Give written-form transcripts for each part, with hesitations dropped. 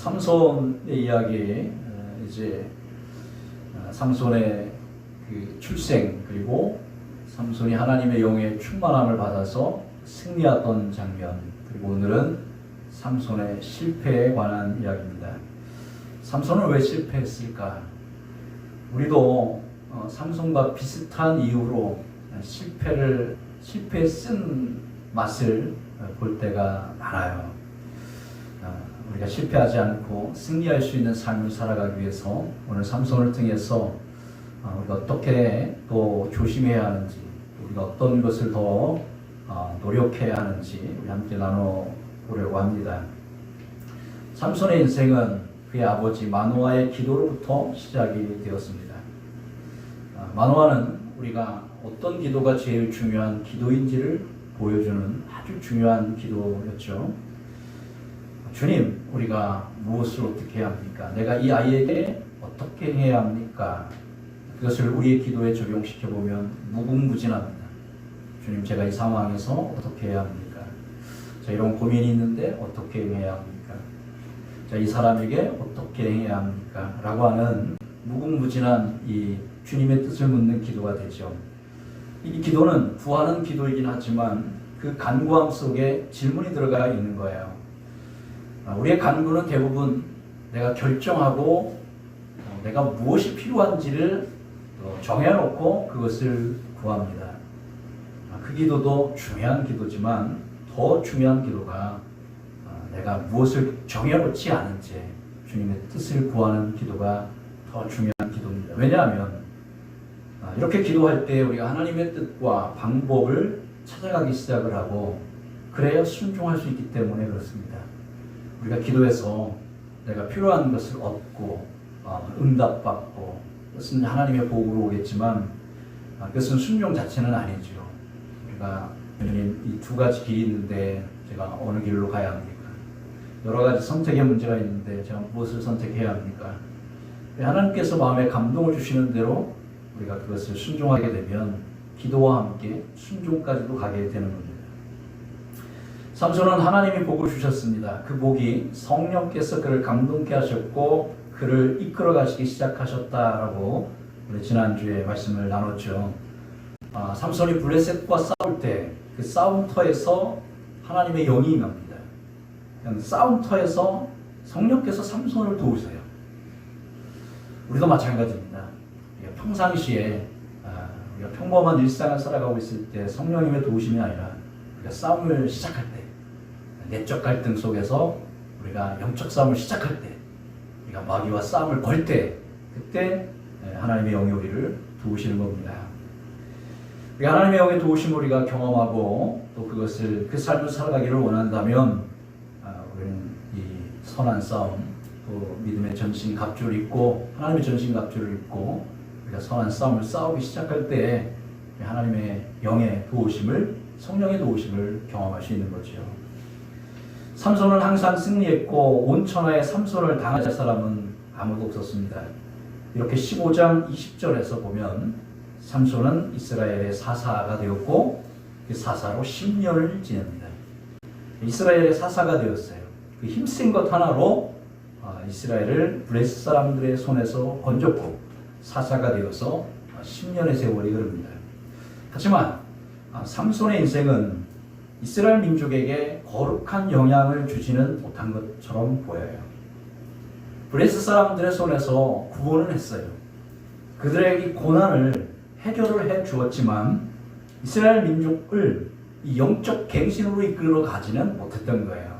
삼손의 이야기, 이제 삼손의 그 출생, 그리고 삼손이 하나님의 영의 충만함을 받아서 승리했던 장면, 그리고 오늘은 삼손의 실패에 관한 이야기입니다. 삼손은 왜 실패했을까? 우리도 삼손과 비슷한 이유로 실패에 쓴 맛을 볼 때가 많아요. 우리가 실패하지 않고 승리할 수 있는 삶을 살아가기 위해서 오늘 삼손을 통해서 우리가 어떻게 또 조심해야 하는지, 우리가 어떤 것을 더 노력해야 하는지 우리 함께 나눠보려고 합니다. 삼손의 인생은 그의 아버지 마노아의 기도로부터 시작이 되었습니다. 마노아는 우리가 어떤 기도가 제일 중요한 기도인지를 보여주는 아주 중요한 기도였죠. 주님, 우리가 무엇을 어떻게 해야 합니까? 내가 이 아이에게 어떻게 해야 합니까? 그것을 우리의 기도에 적용시켜보면 무궁무진합니다. 주님, 제가 이 상황에서 어떻게 해야 합니까? 자, 이런 고민이 있는데 어떻게 해야 합니까? 자, 이 사람에게 어떻게 해야 합니까? 라고 하는 무궁무진한 이 주님의 뜻을 묻는 기도가 되죠. 이 기도는 구하는 기도이긴 하지만 그 간구함 속에 질문이 들어가 있는 거예요. 우리의 간구는 대부분 내가 결정하고 내가 무엇이 필요한지를 정해놓고 그것을 구합니다. 그 기도도 중요한 기도지만 더 중요한 기도가 내가 무엇을 정해놓지 않은 채 주님의 뜻을 구하는 기도가 더 중요한 기도입니다. 왜냐하면 이렇게 기도할 때 우리가 하나님의 뜻과 방법을 찾아가기 시작을 하고 그래야 순종할 수 있기 때문에 그렇습니다. 우리가 기도해서 내가 필요한 것을 얻고 응답받고 그것은 하나님의 복으로 오겠지만 그것은 순종 자체는 아니죠. 우리가 이 두 가지 길이 있는데 제가 어느 길로 가야 합니까? 여러 가지 선택의 문제가 있는데 제가 무엇을 선택해야 합니까? 하나님께서 마음에 감동을 주시는 대로 우리가 그것을 순종하게 되면 기도와 함께 순종까지도 가게 되는 겁니다. 삼손은 하나님이 복을 주셨습니다. 그 복이 성령께서 그를 감동케 하셨고 그를 이끌어 가시기 시작하셨다라고 우리 지난주에 말씀을 나눴죠. 삼손이 블레셋과 싸울 때 그 싸움터에서 하나님의 영이 임합니다. 싸움터에서 성령께서 삼손을 도우세요. 우리도 마찬가지입니다. 평상시에 우리가 평범한 일상을 살아가고 있을 때 성령님의 도우심이 아니라 우리가 싸움을 시작할 때, 내적 갈등 속에서 우리가 영적 싸움을 시작할 때, 우리가 마귀와 싸움을 걸 때, 그때 하나님의 영이 우리를 도우시는 겁니다. 우리가 하나님의 영의 도우심을 우리가 경험하고 또 그것을 그 삶을 살아가기를 원한다면 우리는 이 선한 싸움, 또 믿음의 전신 갑주를 입고 하나님의 전신 갑주를 입고 우리가 선한 싸움을 싸우기 시작할 때 하나님의 영의 도우심을, 성령의 도우심을 경험할 수 있는 거죠. 삼손은 항상 승리했고 온 천하에 삼손을 당할 사람은 아무도 없었습니다. 이렇게 15장 20절에서 보면 삼손은 이스라엘의 사사가 되었고 그 사사로 10년을 지냅니다. 이스라엘의 사사가 되었어요. 그 힘센 것 하나로 이스라엘을 블레셋 사람들의 손에서 건졌고 사사가 되어서 10년의 세월이 흐릅니다. 하지만 삼손의 인생은 이스라엘 민족에게 거룩한 영향을 주지는 못한 것처럼 보여요. 블레셋 사람들의 손에서 구원을 했어요. 그들에게 고난을 해결을 해 주었지만 이스라엘 민족을 이 영적 갱신으로 이끌어 가지는 못했던 거예요.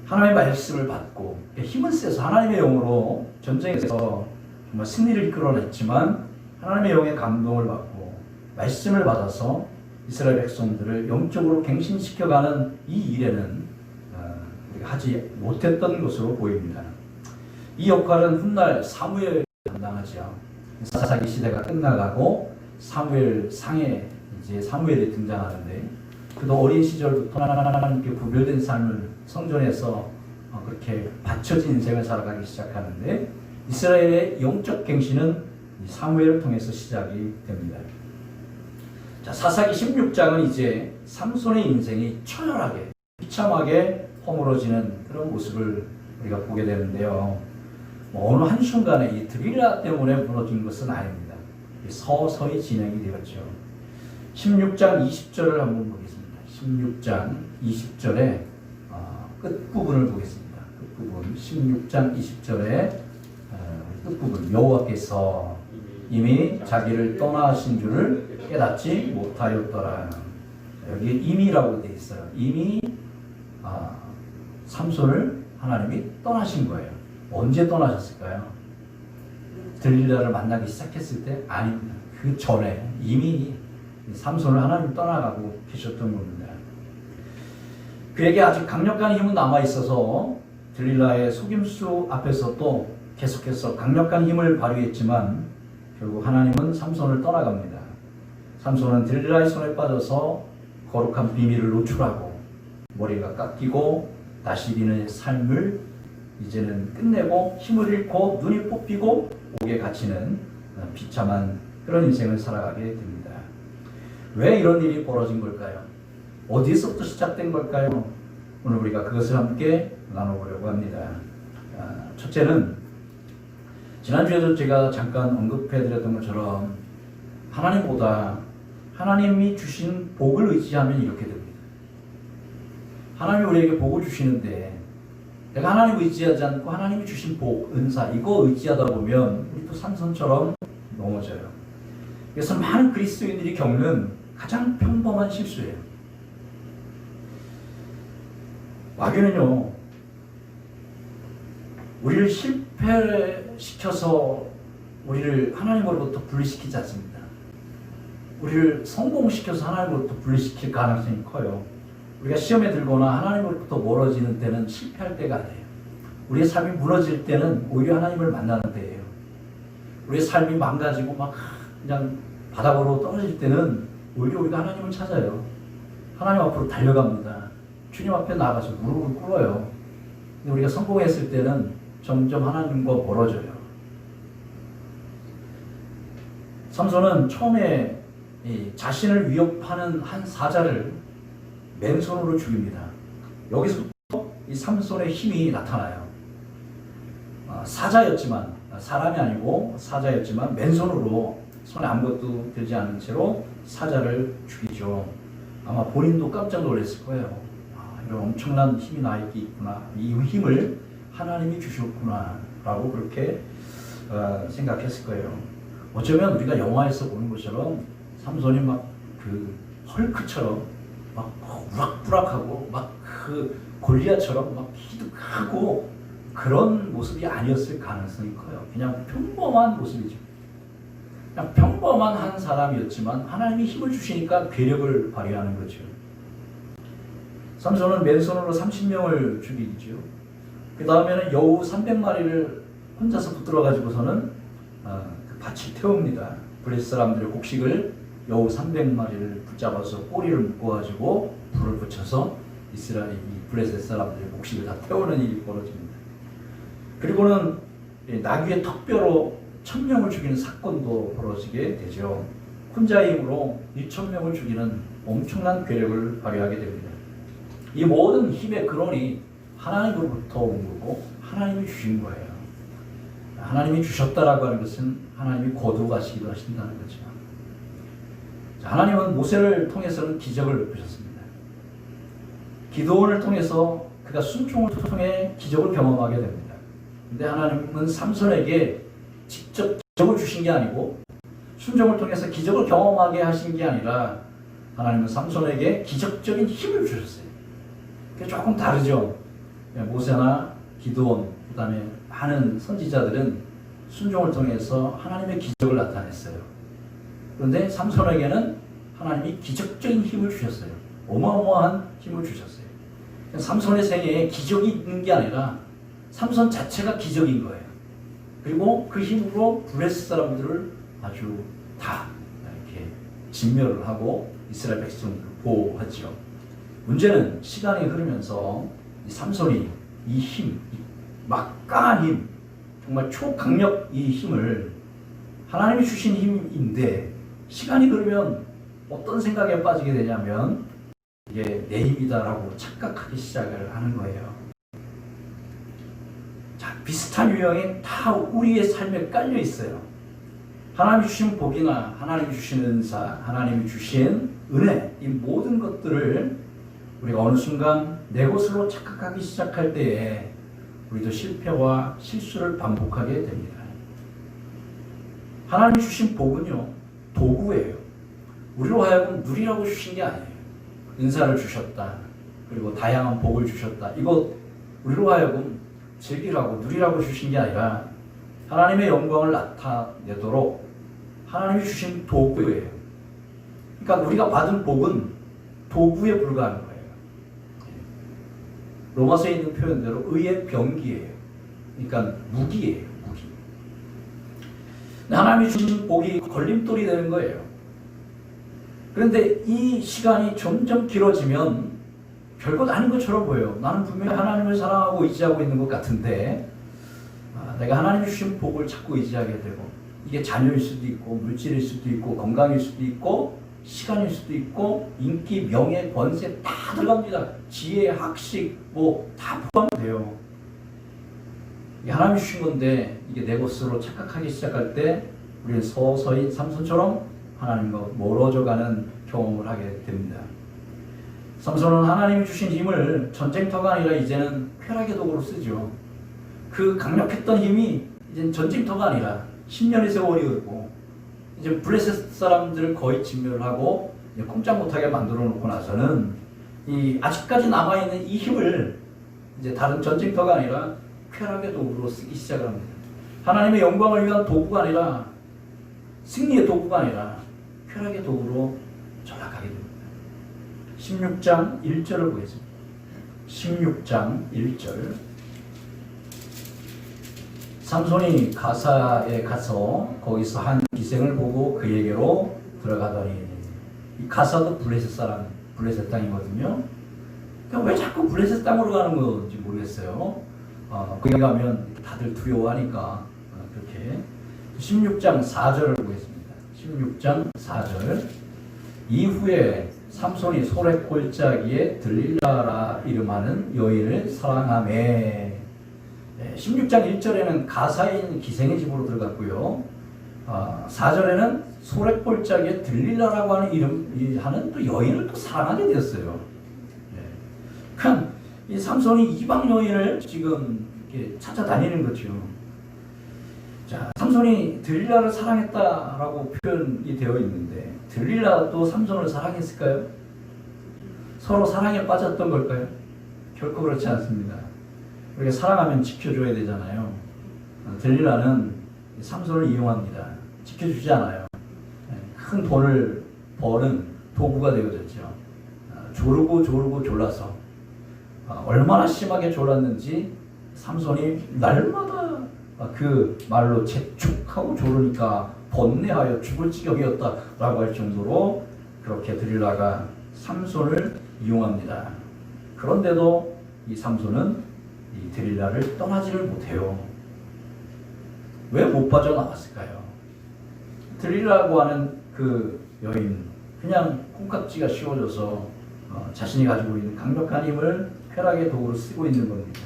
하나님의 말씀을 받고 힘은 세서 하나님의 영으로 전쟁에서 정말 승리를 이끌어냈지만 하나님의 영의 감동을 받고 말씀을 받아서 이스라엘 백성들을 영적으로 갱신시켜가는 이 일에는 우리가 하지 못했던 것으로 보입니다. 이 역할은 훗날 사무엘이 담당하죠. 사사기 시대가 끝나가고 사무엘 상에 이제 사무엘이 등장하는데 그도 어린 시절부터 하나님께 구별된 삶을 성전에서 그렇게 바쳐진 인생을 살아가기 시작하는데 이스라엘의 영적 갱신은 사무엘을 통해서 시작이 됩니다. 자, 사사기 16장은 이제 삼손의 인생이 처절하게 비참하게 허물어지는 그런 모습을 우리가 보게 되는데요. 뭐 어느 한순간에 이 드릴라 때문에 무너진 것은 아닙니다. 서서히 진행이 되었죠. 16장 20절을 한번 보겠습니다. 16장 20절의 끝부분을 보겠습니다. 끝부분 16장 20절의 끝부분 여호와께서 이미 자기를 떠나신 줄을 깨닫지 못하였더라. 여기 이미라고 되어 있어요. 이미 삼손을 하나님이 떠나신 거예요. 언제 떠나셨을까요? 들릴라를 만나기 시작했을 때? 아닙니다. 그 전에 이미 삼손을 하나님이 떠나가고 계셨던 겁니다. 그에게 아직 강력한 힘은 남아있어서 들릴라의 속임수 앞에서도 계속해서 강력한 힘을 발휘했지만 결국 하나님은 삼손을 떠나갑니다. 삼손은 들릴라의 손에 빠져서 거룩한 비밀을 노출하고 머리가 깎이고 다시 비는 삶을 이제는 끝내고 힘을 잃고 눈이 뽑히고 옥에 갇히는 비참한 그런 인생을 살아가게 됩니다. 왜 이런 일이 벌어진 걸까요? 어디서부터 시작된 걸까요? 오늘 우리가 그것을 함께 나눠보려고 합니다. 첫째는 지난주에도 제가 잠깐 언급해드렸던 것처럼 하나님보다 하나님이 주신 복을 의지하면 이렇게 됩니다. 하나님이 우리에게 복을 주시는데 내가 하나님을 의지하지 않고 하나님이 주신 복, 은사 이거 의지하다 보면 우리도 삼손처럼 넘어져요. 그래서 많은 그리스도인들이 겪는 가장 평범한 실수예요. 마귀는요, 우리를 실패시켜서 우리를 하나님으로부터 분리시키지 않습니다. 우리를 성공시켜서 하나님으로부터 분리시킬 가능성이 커요. 우리가 시험에 들거나 하나님으로부터 멀어지는 때는 실패할 때가 아니에요. 우리의 삶이 무너질 때는 오히려 하나님을 만나는 때예요. 우리의 삶이 망가지고 막 그냥 바닥으로 떨어질 때는 오히려 우리가 하나님을 찾아요. 하나님 앞으로 달려갑니다. 주님 앞에 나가서 무릎을 꿇어요. 근데 우리가 성공했을 때는 점점 하나님과 멀어져요. 삼손은 처음에 자신을 위협하는 한 사자를 맨손으로 죽입니다. 여기서부터 이 삼손의 힘이 나타나요. 사자였지만, 사람이 아니고 사자였지만 맨손으로 손에 아무것도 들지 않은 채로 사자를 죽이죠. 아마 본인도 깜짝 놀랐을 거예요. 이런 엄청난 힘이 나에게 있구나. 이 힘을 하나님이 주셨구나 라고 그렇게 생각했을 거예요. 어쩌면 우리가 영화에서 보는 것처럼 삼손이 막 그 헐크처럼 막 우락부락하고 막 그 골리앗처럼 막 키도 크고 그런 모습이 아니었을 가능성이 커요. 그냥 평범한 모습이죠. 그냥 평범한 한 사람이었지만 하나님이 힘을 주시니까 괴력을 발휘하는 거죠. 삼손은 맨손으로 30명을 죽이죠. 그 다음에는 여우 300마리를 혼자서 붙들어 가지고서는 그 밭을 태웁니다. 블레셋 사람들의 곡식을 여우 300마리를 붙잡아서 꼬리를 묶어가지고 불을 붙여서 이스라엘 블레셋 사람들의 곡식을 다 태우는 일이 벌어집니다. 그리고는 나귀의 턱뼈로 1000명을 죽이는 사건도 벌어지게 되죠. 혼자의 힘으로 2000명을 죽이는 엄청난 괴력을 발휘하게 됩니다. 이 모든 힘의 근원이 하나님으로부터 온 거고 하나님이 주신 거예요. 하나님이 주셨다라고 하는 것은 하나님이 거두어 가시기도 하신다는 거죠. 하나님은 모세를 통해서는 기적을 베푸셨습니다. 기드온을 통해서 그가 순종을 통해 기적을 경험하게 됩니다. 근데 하나님은 삼손에게 직접 기적을 주신 게 아니고 순종을 통해서 기적을 경험하게 하신 게 아니라 하나님은 삼손에게 기적적인 힘을 주셨어요. 그게 조금 다르죠. 모세나 기드온, 그 다음에 많은 선지자들은 순종을 통해서 하나님의 기적을 나타냈어요. 그런데 삼손에게는 하나님이 기적적인 힘을 주셨어요. 어마어마한 힘을 주셨어요. 삼손의 생애에 기적이 있는 게 아니라 삼손 자체가 기적인 거예요. 그리고 그 힘으로 블레셋 사람들을 아주 다 이렇게 진멸을 하고 이스라엘 백성들을 보호하죠. 문제는 시간이 흐르면서 이 삼손이 이 힘, 이 막강한 힘, 정말 초강력 이 힘을 하나님이 주신 힘인데 시간이 흐르면 어떤 생각에 빠지게 되냐면 이게 내 힘이다라고 착각하기 시작을 하는 거예요. 비슷한 유형이 다 우리의 삶에 깔려 있어요. 하나님이 주신 복이나 하나님이 주신 은사, 하나님이 주신 은혜, 이 모든 것들을 우리가 어느 순간 내 것으로 착각하기 시작할 때에 우리도 실패와 실수를 반복하게 됩니다. 하나님이 주신 복은요, 도구예요. 우리로 하여금 누리라고 주신 게 아니에요. 은사를 주셨다. 그리고 다양한 복을 주셨다. 이거 우리로 하여금 즐기라고 누리라고 주신 게 아니라 하나님의 영광을 나타내도록 하나님이 주신 도구예요. 그러니까 우리가 받은 복은 도구에 불과한 거예요. 로마서에 있는 표현대로 의의 병기예요. 그러니까 무기예요. 무기. 하나님이 주신 복이 걸림돌이 되는 거예요. 그런데 이 시간이 점점 길어지면 별것 아닌 것처럼 보여요. 나는 분명히 하나님을 사랑하고 의지하고 있는 것 같은데 내가 하나님이 주신 복을 자꾸 의지하게 되고, 이게 자녀일 수도 있고 물질일 수도 있고 건강일 수도 있고 시간일 수도 있고 인기, 명예, 권세 다 들어갑니다. 지혜, 학식 뭐 다 포함돼요. 이게 하나님이 주신 건데 이게 내 것으로 착각하기 시작할 때 우리는 서서히 삼손처럼 하나님과 멀어져가는 경험을 하게 됩니다. 삼손은 하나님이 주신 힘을 전쟁터가 아니라 이제는 쾌락의 도구로 쓰죠. 그 강력했던 힘이 이제 전쟁터가 아니라 10년의 세월이 흐르고 이제 블레셋 사람들을 거의 진멸하고 꼼짝 못하게 만들어 놓고 나서는 이 아직까지 남아있는 이 힘을 이제 다른 전쟁터가 아니라 쾌락의 도구로 쓰기 시작을 합니다. 하나님의 영광을 위한 도구가 아니라, 승리의 도구가 아니라 쾌락의 도구로 전락하게 됩니다. 16장 1절을 보겠습니다. 16장 1절. 삼손이 가사에 가서 거기서 한 기생을 보고 그에게로 들어가더니, 이 가사도 블레셋 사람, 블레셋 땅이거든요. 그러니까 왜 자꾸 블레셋 땅으로 가는 건지 모르겠어요. 거기 가면 다들 두려워하니까 그렇게. 16장 4절을 보겠습니다. 16장 4절. 이후에 삼손이 소래 골짜기에 들릴라라 이름하는 여인을 사랑하매. 16장 1절에는 가사에 있는 기생의 집으로 들어갔고요. 4절에는 소래골짜기에 들릴라라고 하는 하는 또 여인을 또 사랑하게 되었어요. 그냥 이 삼손이 이방 여인을 지금 이렇게 찾아다니는 거죠. 자, 삼손이 들릴라를 사랑했다라고 표현이 되어 있는데 들릴라도 삼손을 사랑했을까요? 서로 사랑에 빠졌던 걸까요? 결코 그렇지 않습니다. 우리가 사랑하면 지켜줘야 되잖아요. 들릴라는 삼손을 이용합니다. 지켜주지 않아요. 큰 돈을 버는 도구가 되어졌죠. 조르고 졸라서 얼마나 심하게 졸랐는지 삼손이 날마다 그 말로 재촉하고 조르니까 번뇌하여 죽을 지경이었다라고 할 정도로 그렇게 들릴라가 삼손을 이용합니다. 그런데도 이 삼손은 이 들릴라를 떠나지를 못해요. 왜 못 빠져나왔을까요? 들릴라라고 하는 그 여인, 그냥 콩깍지가 씌워져서 자신이 가지고 있는 강력한 힘을 쾌락의 도구로 쓰고 있는 겁니다.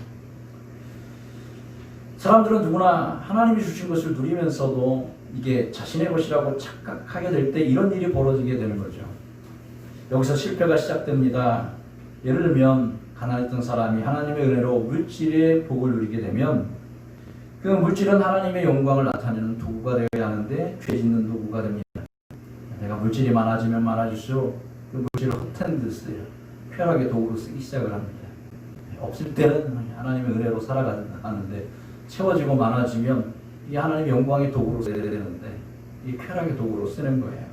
사람들은 누구나 하나님이 주신 것을 누리면서도 이게 자신의 것이라고 착각하게 될 때 이런 일이 벌어지게 되는 거죠. 여기서 실패가 시작됩니다. 예를 들면 가난했던 사람이 하나님의 은혜로 물질의 복을 누리게 되면 그 물질은 하나님의 영광을 나타내는 도구가 되어야 하는데 죄 짓는 도구가 됩니다. 내가 물질이 많아지면 많아질수록 그 물질을 헛된 듯 써요. 쾌락의 도구로 쓰기 시작을 합니다. 없을 때는 하나님의 은혜로 살아가는데 채워지고 많아지면 이 하나님의 영광의 도구로 써야 되는데 이 쾌락의 도구로 쓰는 거예요.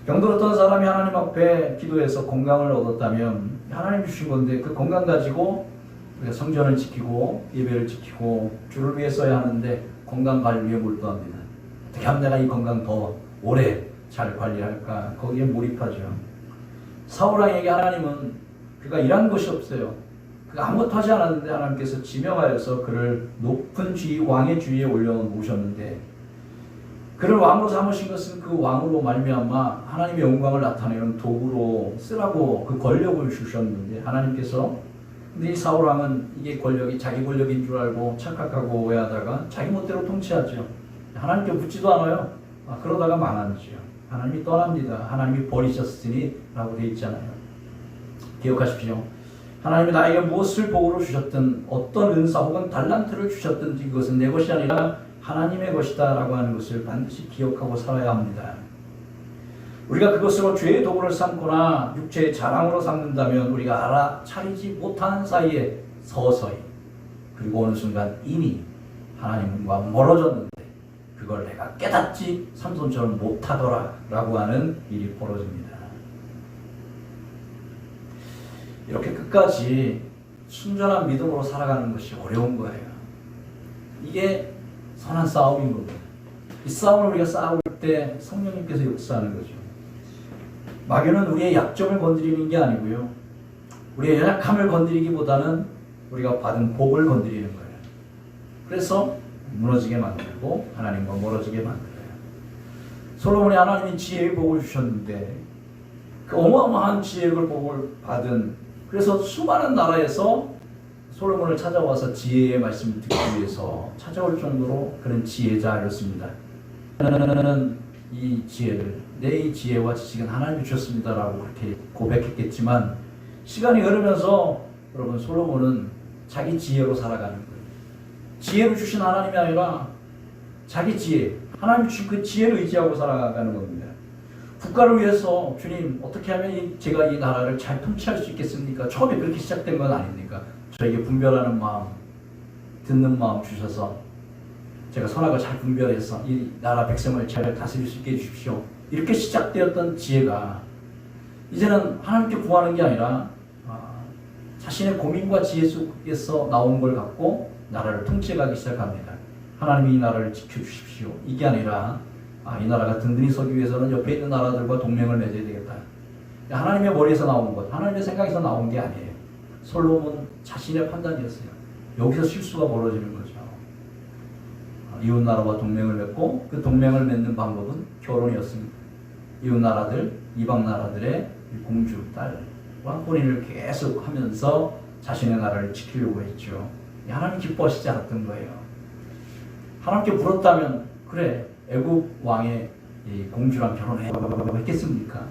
병들었던 사람이 하나님 앞에 기도해서 건강을 얻었다면 하나님 주신 건데 그 건강 가지고 우리가 성전을 지키고 예배를 지키고 주를 위해 써야 하는데 건강 관리에 몰두합니다. 어떻게 하면 내가 이 건강 더 오래 잘 관리할까? 거기에 몰입하죠. 사울왕에게 하나님은 그가 일한 것이 없어요. 그가 아무것도 하지 않았는데 하나님께서 지명하여서 그를 높은 지위, 왕의 지위에 올려놓으셨는데 그를 왕으로 삼으신 것은 그 왕으로 말미암아 하나님의 영광을 나타내는 도구로 쓰라고 그 권력을 주셨는데 하나님께서 근데 이 사울왕은 이게 권력이 자기 권력인 줄 알고 착각하고 오해하다가 자기 멋대로 통치하죠. 하나님께 묻지도 않아요. 그러다가 망하지요. 하나님이 떠납니다. 하나님이 버리셨으니 라고 되어 있잖아요. 기억하십시오. 하나님이 나에게 무엇을 복으로 주셨든 어떤 은사 혹은 달란트를 주셨든지 그것은 내 것이 아니라 하나님의 것이다 라고 하는 것을 반드시 기억하고 살아야 합니다. 우리가 그것으로 죄의 도구를 삼거나 육체의 자랑으로 삼는다면 우리가 알아차리지 못하는 사이에 서서히 그리고 어느 순간 이미 하나님과 멀어졌는데 그걸 내가 깨닫지 삼손처럼 못하더라 라고 하는 일이 벌어집니다. 이렇게 끝까지 순전한 믿음으로 살아가는 것이 어려운 거예요. 이게 선한 싸움인 겁니다. 이 싸움을 우리가 싸울 때 성령님께서 역사하는 거죠. 마귀는 우리의 약점을 건드리는 게 아니고요. 우리의 연약함을 건드리기보다는 우리가 받은 복을 건드리는 거예요. 그래서 무너지게 만들고 하나님과 멀어지게 만들어요. 솔로몬이 하나님이 지혜의 복을 주셨는데 그 어마어마한 지혜의 복을 받은 그래서 수많은 나라에서 솔로몬을 찾아와서 지혜의 말씀을 듣기 위해서 찾아올 정도로 그런 지혜자였습니다. 저는 이 지혜를 내 이 지혜와 지식은 하나님이 주셨습니다라고 그렇게 고백했겠지만 시간이 흐르면서 여러분 솔로몬은 자기 지혜로 살아가는 거예요. 지혜를 주신 하나님이 아니라 자기 지혜, 하나님이 주신 그 지혜를 의지하고 살아가는 겁니다. 국가를 위해서 주님 어떻게 하면 제가 이 나라를 잘 통치할 수 있겠습니까? 처음에 그렇게 시작된 건 아닙니까? 저에게 분별하는 마음, 듣는 마음 주셔서 제가 선악을 잘 분별해서 이 나라 백성을 잘 다스릴 수 있게 해주십시오. 이렇게 시작되었던 지혜가 이제는 하나님께 구하는 게 아니라 자신의 고민과 지혜 속에서 나온 걸 갖고 나라를 통치해가기 시작합니다. 하나님이 이 나라를 지켜주십시오. 이게 아니라 이 나라가 든든히 서기 위해서는 옆에 있는 나라들과 동맹을 맺어야 되겠다. 하나님의 머리에서 나온 것, 하나님의 생각에서 나온 게 아니에요. 솔로몬 자신의 판단이었어요. 여기서 실수가 벌어지는 거죠. 이웃 나라와 동맹을 맺고 그 동맹을 맺는 방법은 결혼이었습니다. 이웃 나라들, 이방 나라들의 공주, 딸과 혼인을 계속 하면서 자신의 나라를 지키려고 했죠. 하나님 기뻐하시지 않았던 거예요. 하나님께 물었다면 그래 애굽 왕의 공주랑 결혼해 라고 했겠습니까?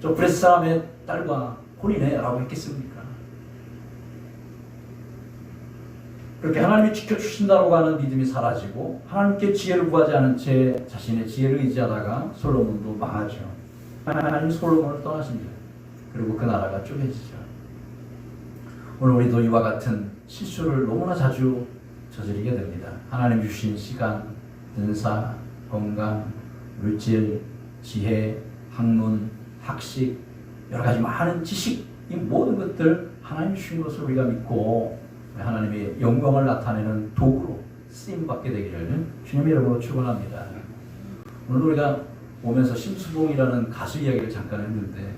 저 브레스 사람의 딸과 혼인해 라고 했겠습니까? 그렇게 하나님이 지켜주신다고 하는 믿음이 사라지고 하나님께 지혜를 구하지 않은 채 자신의 지혜를 의지하다가 솔로몬도 망하죠. 하나님이 솔로몬을 떠나십니다. 그리고 그 나라가 쪼개지죠. 오늘 우리도 이와 같은 실수를 너무나 자주 저지르게 됩니다. 하나님 주신 시간, 은사, 건강, 물질, 지혜, 학문, 학식, 여러 가지 많은 지식, 이 모든 것들 하나님 주신 것을 우리가 믿고 하나님의 영광을 나타내는 도구로 쓰임받게 되기를 주님의 이름으로 축원합니다. 오늘 우리가 오면서 심수봉이라는 가수 이야기를 잠깐 했는데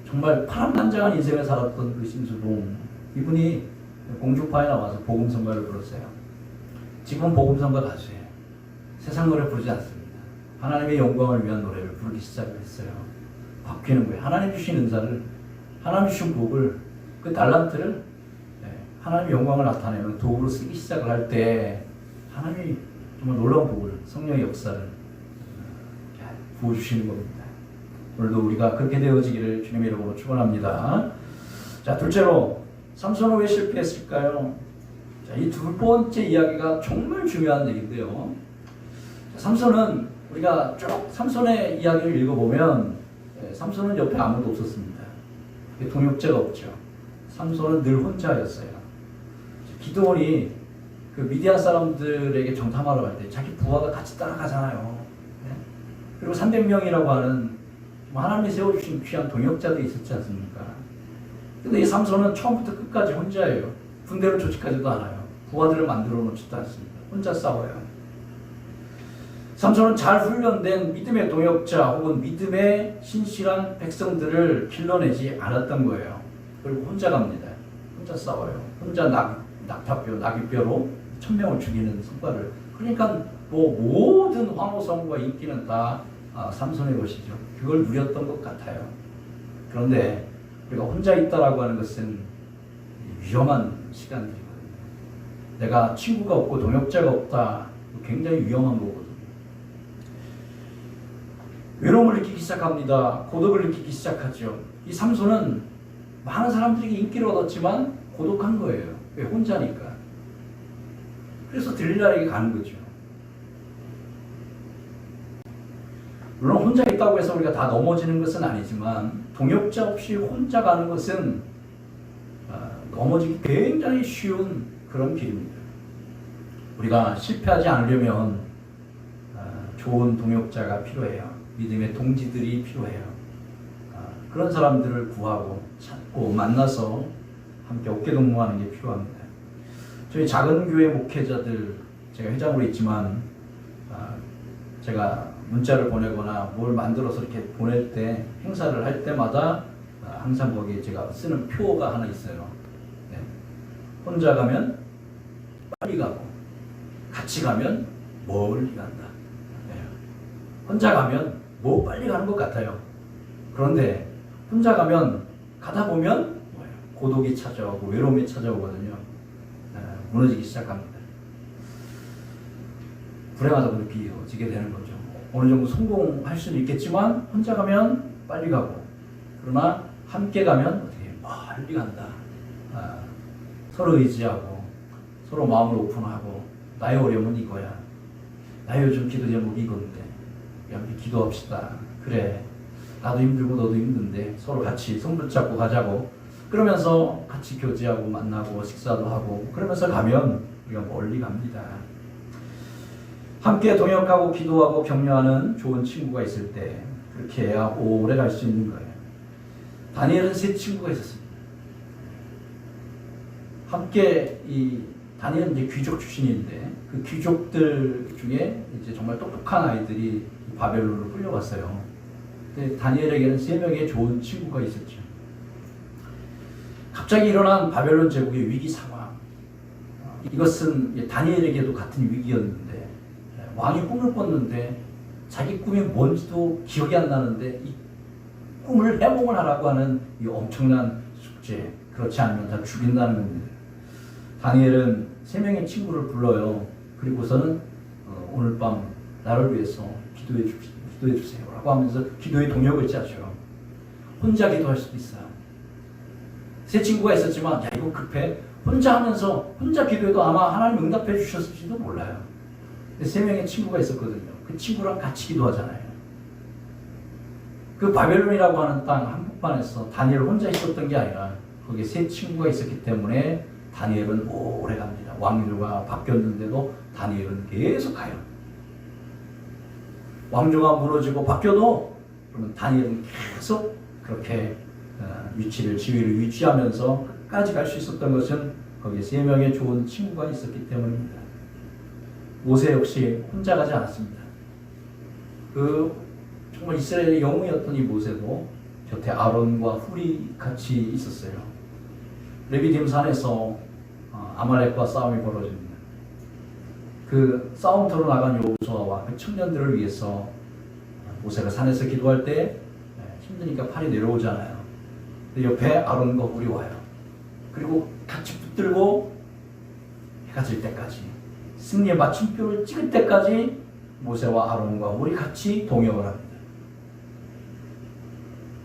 정말 파란만장한 인생을 살았던 그 심수봉, 이분이 공주파에 나와서 복음성가를 불렀어요. 지금은 복음성가 가수예요. 세상 노래 부르지 않습니다. 하나님의 영광을 위한 노래를 부르기 시작했어요. 바뀌는 거예요. 하나님 주신 은사를, 하나님 주신 복을, 그 달란트를 하나님의 영광을 나타내는 도구로 쓰기 시작을 할 때 하나님이 정말 놀라운 복을, 성령의 역사를 부어주시는 겁니다. 오늘도 우리가 그렇게 되어지기를 주님의 이름으로 축원합니다. 자, 둘째로 삼손은 왜 실패했을까요? 자, 이 두 번째 이야기가 정말 중요한 얘기인데요. 삼손은 우리가 쭉 삼손의 이야기를 읽어보면 삼손은 옆에 아무도 없었습니다. 동역자가 없죠. 삼손은 늘 혼자였어요. 기드온이 그 미디안 사람들에게 정탐하러 갈 때 자기 부하가 같이 따라가잖아요. 그리고 300명이라고 하는 하나님이 세워주신 귀한 동역자도 있었지 않습니까? 근데 이 삼손은 처음부터 끝까지 혼자예요. 군대를 조직하지도 않아요. 부하들을 만들어 놓지도 않습니다. 혼자 싸워요. 삼손은 잘 훈련된 믿음의 동역자 혹은 믿음의 신실한 백성들을 길러내지 않았던 거예요. 그리고 혼자 갑니다. 혼자 싸워요. 혼자 낙타뼈, 나귀뼈로 1000명을 죽이는 성과를. 그러니까 뭐 모든 황호성과 인기는 다 삼손의 것이죠. 그걸 누렸던 것 같아요. 그런데 우리가 혼자 있다라고 하는 것은 위험한 시간들이거든요. 내가 친구가 없고 동역자가 없다. 굉장히 위험한 거거든요. 외로움을 느끼기 시작합니다. 고독을 느끼기 시작하죠. 이 삼손은 많은 사람들에게 인기를 얻었지만 고독한 거예요. 왜? 혼자니까. 그래서 들릴라에게 가는 거죠. 물론 혼자 있다고 해서 우리가 다 넘어지는 것은 아니지만 동역자 없이 혼자 가는 것은 넘어지기 굉장히 쉬운 그런 길입니다. 우리가 실패하지 않으려면 좋은 동역자가 필요해요. 믿음의 동지들이 필요해요. 그런 사람들을 구하고 찾고 만나서 함께 어깨동무하는 게 필요합니다. 저희 작은 교회 목회자들, 제가 회장으로 있지만 제가 문자를 보내거나 뭘 만들어서 이렇게 보낼 때, 행사를 할 때마다 항상 거기에 제가 쓰는 표가 하나 있어요. 네. 혼자 가면 빨리 가고 같이 가면 멀리 간다. 네. 혼자 가면 뭐 빨리 가는 것 같아요. 그런데 혼자 가면 가다 보면 고독이 찾아오고 외로움이 찾아오거든요. 무너지기 시작합니다. 불행하다고 느껴지게 되는 거죠. 어느 정도 성공할 수는 있겠지만 혼자 가면 빨리 가고, 그러나 함께 가면 어떻게 멀리 간다. 서로 의지하고 서로 마음을 오픈하고, 나의 어려움은 이거야. 나의 요즘 기도 제목이 이건데 함께 기도합시다. 그래, 나도 힘들고 너도 힘든데 서로 같이 손 붙잡고 가자고. 그러면서 같이 교제하고 만나고 식사도 하고, 그러면서 가면 우리가 멀리 갑니다. 함께 동역하고 기도하고 격려하는 좋은 친구가 있을 때 그렇게 해야 오래 갈 수 있는 거예요. 다니엘은 3 친구가 있었습니다. 함께 다니엘은 이제 귀족 출신인데 그 귀족들 중에 이제 정말 똑똑한 아이들이 바벨론으로 끌려갔어요. 근데 다니엘에게는 3명의 좋은 친구가 있었죠. 갑자기 일어난 바벨론 제국의 위기 상황. 이것은 다니엘에게도 같은 위기였는데, 왕이 꿈을 꿨는데 자기 꿈이 뭔지도 기억이 안 나는데 이 꿈을 해몽을 하라고 하는 이 엄청난 숙제. 그렇지 않으면 다 죽인다는 겁니다. 다니엘은 3명의 친구를 불러요. 그리고서는 오늘 밤 나를 위해서 기도해 주세요 라고 하면서 기도의 동역을 짜죠. 혼자 기도할 수도 있어요. 3 친구가 있었지만, 야, 이거 급해. 혼자 하면서, 혼자 기도해도 아마 하나님 응답해 주셨을지도 몰라요. 3명의 친구가 있었거든요. 그 친구랑 같이 기도하잖아요. 그 바벨론이라고 하는 땅 한복판에서 다니엘 혼자 있었던 게 아니라 거기에 3 친구가 있었기 때문에 다니엘은 오래 갑니다. 왕들과 바뀌었는데도 다니엘은 계속 가요. 왕조가 무너지고 바뀌어도 그러면 다니엘은 계속 그렇게 지위를 유지하면서 끝까지 갈 수 있었던 것은 거기에 3명의 좋은 친구가 있었기 때문입니다. 모세 역시 혼자 가지 않았습니다. 정말 이스라엘의 영웅이었던 이 모세도 곁에 아론과 훌이 같이 있었어요. 레비딤 산에서 아말렉과 싸움이 벌어집니다. 그 싸움터로 나간 여호수아와 그 청년들을 위해서 모세가 산에서 기도할 때 힘드니까 팔이 내려오잖아요. 옆에 아론과 훌이 와요. 그리고 같이 붙들고 해가 질 때까지, 승리의 마침표를 찍을 때까지 모세와 아론과 훌이 같이 동역을 합니다.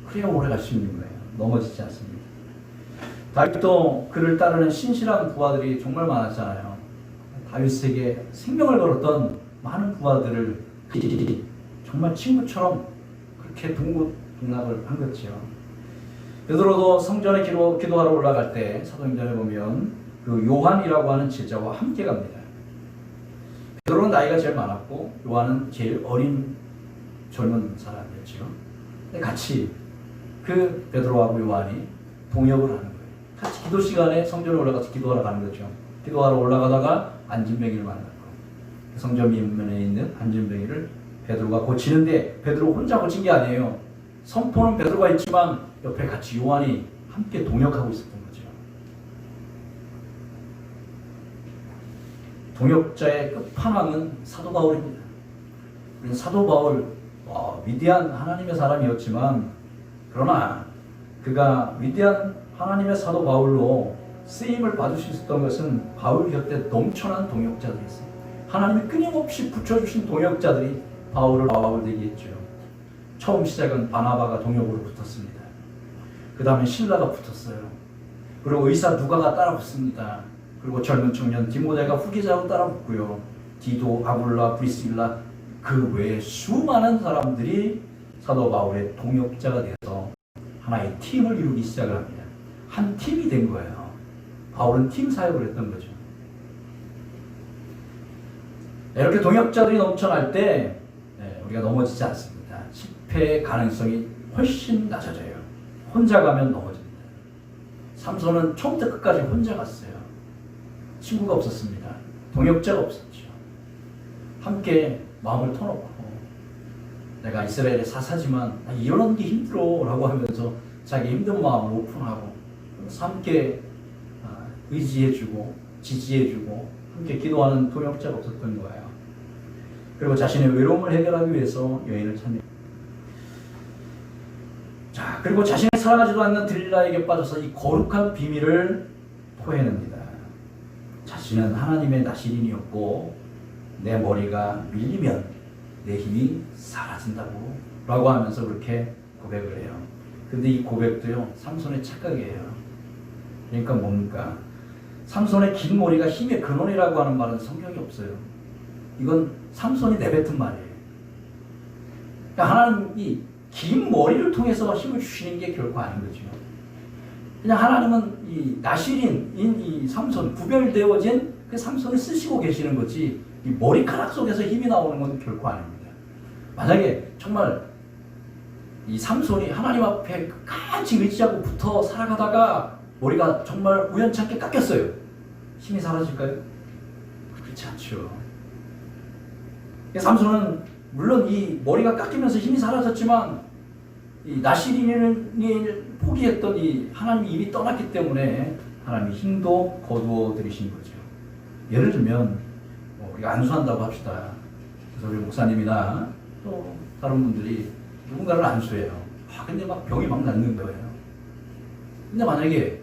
그래야 오래 갈 수 있는 거예요. 넘어지지 않습니다. 다윗도 그를 따르는 신실한 부하들이 정말 많았잖아요. 다윗에게 생명을 걸었던 많은 부하들을 정말 친구처럼 그렇게 동고동락을 한 거죠. 베드로도 성전에 기도하러 올라갈 때 사도행전에 보면 그 요한이라고 하는 제자와 함께 갑니다. 베드로는 나이가 제일 많았고 요한은 제일 어린 젊은 사람이었죠. 같이 그 베드로하고 요한이 동역을 하는 거예요. 같이 기도 시간에 성전에 올라가서 기도하러 가는 거죠. 기도하러 올라가다가 안진뱅이를 만났고, 성전 밑면에 있는 안진뱅이를 베드로가 고치는데 베드로 혼자 고친 게 아니에요. 선포는 베드로가 있지만 옆에 같이 요한이 함께 동역하고 있었던 거죠. 동역자의 끝판왕은 사도 바울입니다. 사도 바울, 위대한 하나님의 사람이었지만, 그러나 그가 위대한 하나님의 사도 바울로 쓰임을 받을 수 있었던 것은 바울 곁에 넘쳐난 동역자들이 있어요. 하나님이 끊임없이 붙여주신 동역자들이 바울 되게 했죠. 처음 시작은 바나바가 동역으로 붙었습니다. 그 다음에 실라가 붙었어요. 그리고 의사 누가가 따라 붙습니다. 그리고 젊은 청년 디모데가 후계자로 따라 붙고요. 디도, 아굴라, 브리스길라 그 외에 수많은 사람들이 사도 바울의 동역자가 되어서 하나의 팀을 이루기 시작을 합니다. 한 팀이 된 거예요. 바울은 팀 사역을 했던 거죠. 이렇게 동역자들이 넘쳐날 때 우리가 넘어지지 않습니다. 실패의 가능성이 훨씬 낮아져요. 혼자 가면 넘어집니다. 삼손은 처음부터 끝까지 혼자 갔어요. 친구가 없었습니다. 동역자가 없었죠. 함께 마음을 터놓고 내가 이스라엘의 사사지만 이러는 게 힘들어 라고 하면서 자기 힘든 마음을 오픈하고 함께 의지해주고 지지해주고 함께 기도하는 동역자가 없었던 거예요. 그리고 자신의 외로움을 해결하기 위해서 여인을 찾는. 자, 그리고 자신이 사랑하지도 않는 들릴라에게 빠져서 이 거룩한 비밀을 토해냅니다. 자신은 하나님의 나시린이었고 내 머리가 밀리면 내 힘이 사라진다고 라고 하면서 그렇게 고백을 해요. 근데 이 고백도요, 삼손의 착각이에요. 그러니까 뭡니까? 삼손의 긴 머리가 힘의 근원이라고 하는 말은 성경에 없어요. 이건 삼손이 내뱉은 말이에요. 그러니까 하나님이 긴 머리를 통해서 힘을 주시는 게 결코 아닌 거죠. 그냥 하나님은 이 나시린인 이 삼손, 구별되어진 그 삼손을 쓰시고 계시는 거지 이 머리카락 속에서 힘이 나오는 건 결코 아닙니다. 만약에 정말 이 삼손이 하나님 앞에 끝까지 의지하고 붙어 살아가다가 머리가 정말 우연찮게 깎였어요. 힘이 사라질까요? 그렇지 않죠. 삼손은 물론 이 머리가 깎이면서 힘이 사라졌지만 이 나시린을 포기했던 이 하나님이 이미 떠났기 때문에 하나님이 힘도 거두어 들이신 거죠. 예를 들면 우리가 안수한다고 합시다. 그래서 우리 목사님이나 또 다른 분들이 누군가를 안수해요. 근데 막 병이 막 낫는 거예요. 근데 만약에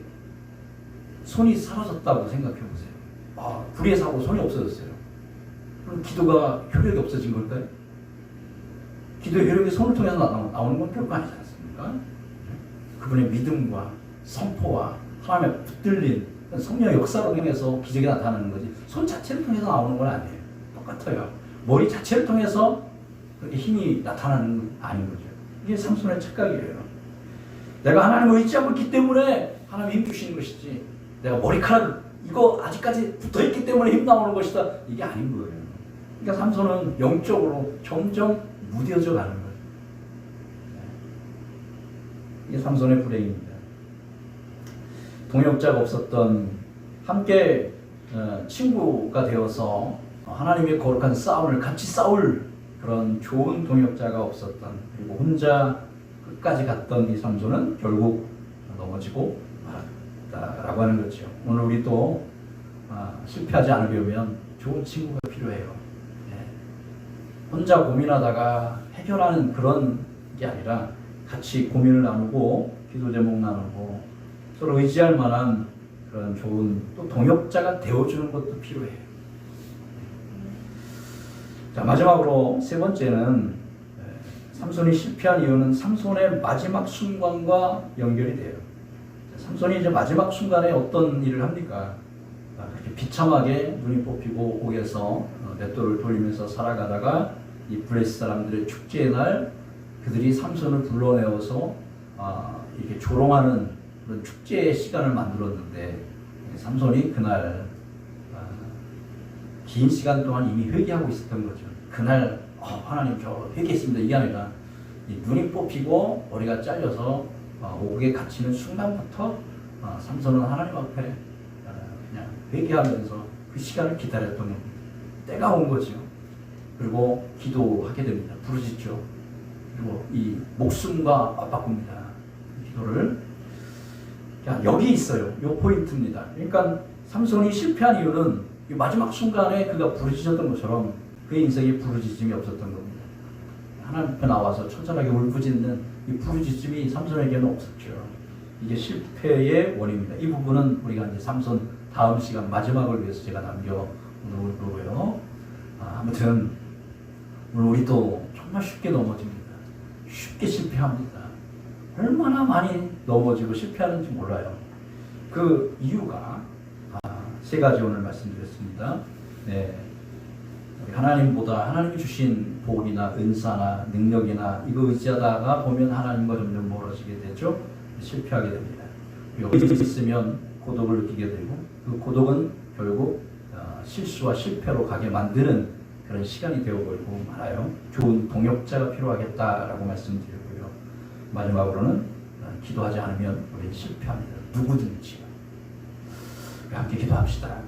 손이 사라졌다고 생각해 보세요. 불의에서 하고 손이 없어졌어요. 그럼 기도가 효력이 없어진 걸까요? 기도의 효력이 손을 통해서 나오는 건 결코 아니지 않습니까? 그분의 믿음과 선포와 하나님의 붙들린 성령의 역사로 통해서 기적이 나타나는 거지 손 자체를 통해서 나오는 건 아니에요. 똑같아요. 머리 자체를 통해서 그렇게 힘이 나타나는 건 아닌 거죠. 이게 삼손의 착각이에요. 내가 하나님을 의지하고 있기 때문에 하나님이 힘 주시는 것이지 내가 머리카락 이거 아직까지 붙어있기 때문에 힘 나오는 것이다. 이게 아닌 거예요. 그러니까 삼손은 영적으로 점점 무뎌져 가는 거예요. 이게 삼손의 불행입니다. 동역자가 없었던 함께 친구가 되어서 하나님의 거룩한 싸움을 같이 싸울 그런 좋은 동역자가 없었던 그리고 혼자 끝까지 갔던 이 삼손은 결국 넘어지고 말았다라고 하는 거죠. 오늘 우리도 실패하지 않으려면 좋은 친구가 필요해요. 혼자 고민하다가 해결하는 그런 게 아니라 같이 고민을 나누고 기도 제목 나누고 서로 의지할 만한 그런 좋은 또 동역자가 되어주는 것도 필요해요. 자, 마지막으로 세 번째는 삼손이 실패한 이유는 삼손의 마지막 순간과 연결이 돼요. 삼손이 이제 마지막 순간에 어떤 일을 합니까? 그렇게 비참하게 눈이 뽑히고 옥에서 맷돌을 돌리면서 살아가다가 이 블레셋 사람들의 축제의 날 그들이 삼손을 불러내어서 이렇게 조롱하는 그런 축제의 시간을 만들었는데 삼손이 그날 긴 시간 동안 이미 회개하고 있었던 거죠. 그날 하나님 저 회개했습니다 이게 아니라 이 눈이 뽑히고 머리가 잘려서 옥에 갇히는 순간부터 삼손은 하나님 앞에 그냥 회개하면서 그 시간을 기다렸던 겁니다. 때가 온 거죠. 그리고 기도하게 됩니다. 부르짖죠. 그리고 이 목숨과 맞바꿉니다. 기도를. 여기 있어요. 이 포인트입니다. 그러니까 삼손이 실패한 이유는 이 마지막 순간에 그가 부르짖었던 것처럼 그의 인생에 부르짖음이 없었던 겁니다. 하나님 앞에 나와서 처절하게 울부짖는 이 부르짖음이 삼손에게는 없었죠. 이게 실패의 원인입니다. 이 부분은 우리가 이제 삼손 다음 시간 마지막을 위해서 제가 남겨놓을 거고요. 아무튼 오늘 우리도 정말 쉽게 넘어집니다. 쉽게 실패합니다. 얼마나 많이 넘어지고 실패하는지 몰라요. 그 이유가 세 가지 오늘 말씀드렸습니다. 네. 하나님보다 하나님이 주신 복이나 은사나 능력이나 이거 의지하다가 보면 하나님과 점점 멀어지게 되죠. 실패하게 됩니다. 그리고 있으면 고독을 느끼게 되고 그 고독은 결국 실수와 실패로 가게 만드는 그런 시간이 되어버리고 말아요. 좋은 동역자가 필요하겠다라고 말씀드렸고요. 마지막으로는 기도하지 않으면 우리는 실패합니다. 누구든지 함께 기도합시다.